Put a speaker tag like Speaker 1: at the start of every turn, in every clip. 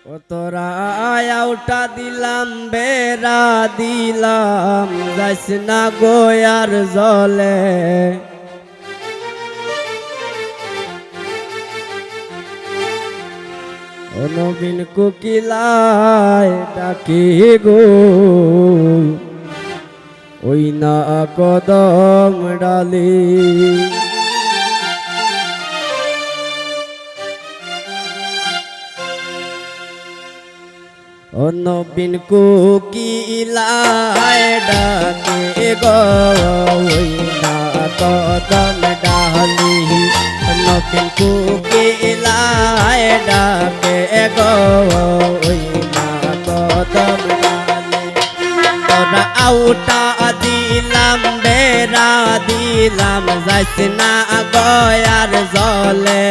Speaker 1: ও তোরা আউটা দিলাম বেড়া দিলাম যাইস না গোয়ার জলে ও নবীন কোকিলায় ডাকি গো ওই না কদম ডালি ও নবীন কোকিলায় ডাকে গো ওই না কদম ডালি নবীন কোকিলায় ডাকে গো ওই না কদম ডালি তোরা আউটা দিলাম বেড়া দিলাম যাইস না গয়ার জলে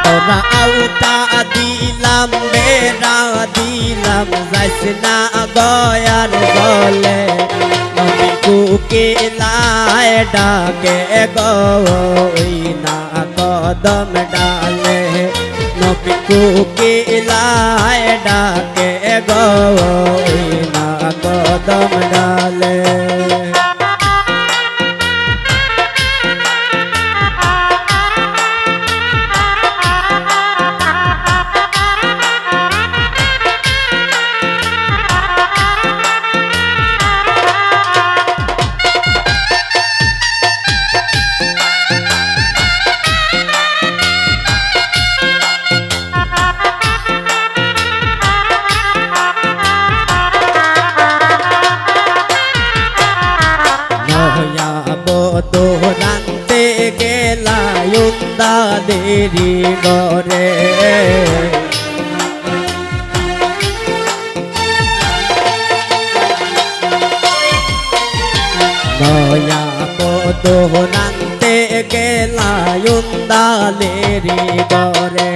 Speaker 1: তোরা আউটা দিলাম বেড়া দিলাম যাইস না গয়ার জলে নবীন কোকিলায় ডাকে গো ওই না কদম ডালে নবীন কোকিলায় ডাকে গো ওই না কদম ডালে রানতে গেলা দেরি গরে নয়া বধো রানতে গেলা দেরি গরে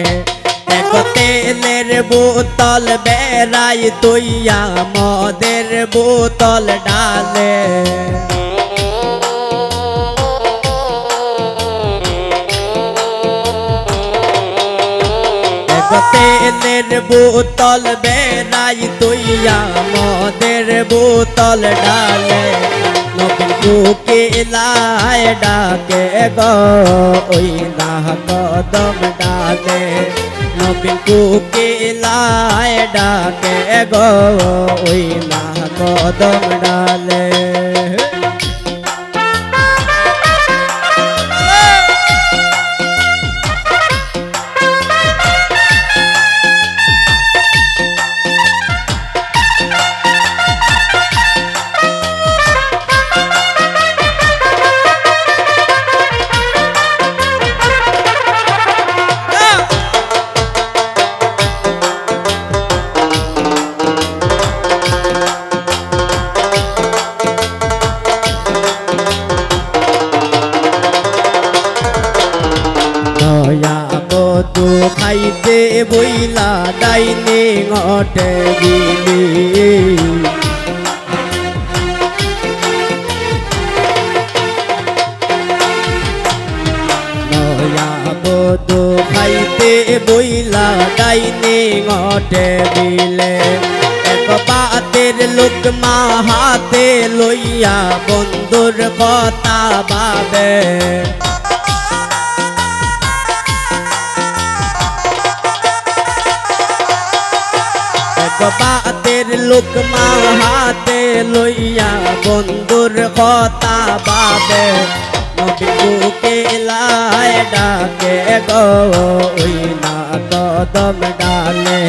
Speaker 1: এক তেলের বোতল বেড়াই তুইয়া মদের বোতল ডালে তেলের বোতল বেড়াই তুইয়া মদের বোতল ডালে নবীন কোকিলায় ডাকে গো ওই না কদম ডালে নবীন কোকিলায় ডাকে গো ওই না কদম ডালে বধু খাইতে বইলা ডাইনে ঘটে গিলি নয়া বধু খাইতে বইলা ডাইনে ঘটে দিলে এক পাতের লোকমা হাতে লইয়া বন্ধুর কথা ভাবে বাতের লোকমা হাতে লইয়া বন্ধুর কথা ভাবে নবীন কোকিলায় ডাকে গো ওই না কদম ডালে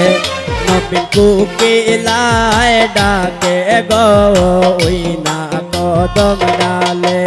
Speaker 1: নবীন কোকিলায় ডাকে গো ওই না কদম ডালে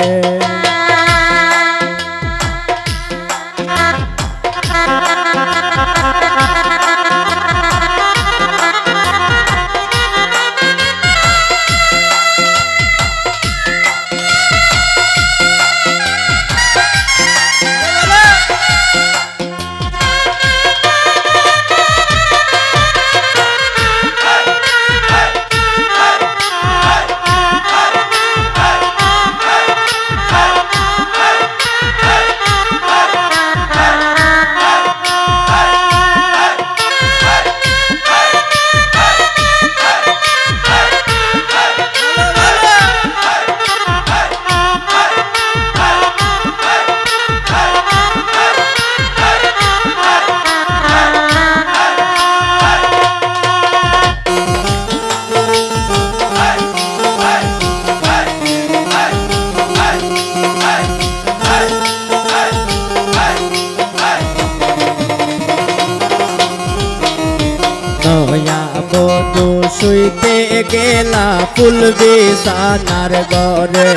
Speaker 1: শুইতে গেলা ফুল বিছানার ঘরে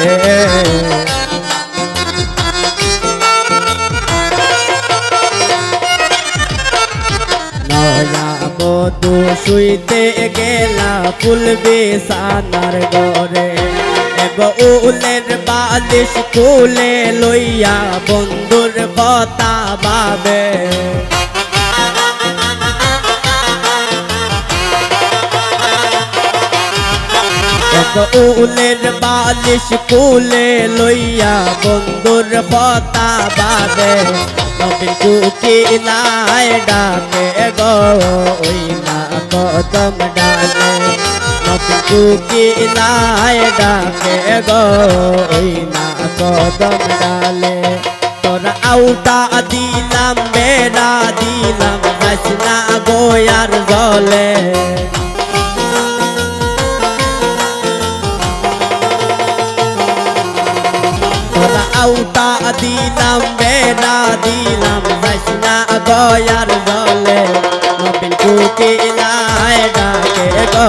Speaker 1: নয়া বধূ শুইতে গেলা ফুল বিছানার ঘরে উলের বালিশ খুলে লইয়া বন্ধুর কথা ভাবে উলের বালিশ খুলে লইয়া বন্ধুর কথা ভাবে নবীন কুকিলায় ডাকে গো ওই না কদম ডালে নবীন কুকিলায় ডাকে গো ওই না কদম ডালে তোরা আউটা দিলাম বেড়া দিলাম হাসনা গোয়ার জলে আউটা দিলাম বেড়া দিলাম হাসনা গোয়ার জলে নবীন কুকিলায় ডাকে গো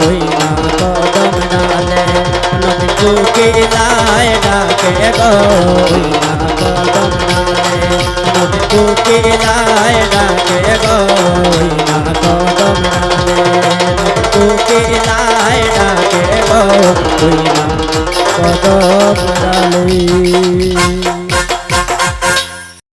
Speaker 1: ওই না কদম ডালে নবীন কুকিলায় ডাকে গো ওই না কদম ডালে নবীন কুকিলায় ডাকে গো ওই না কদম ডালে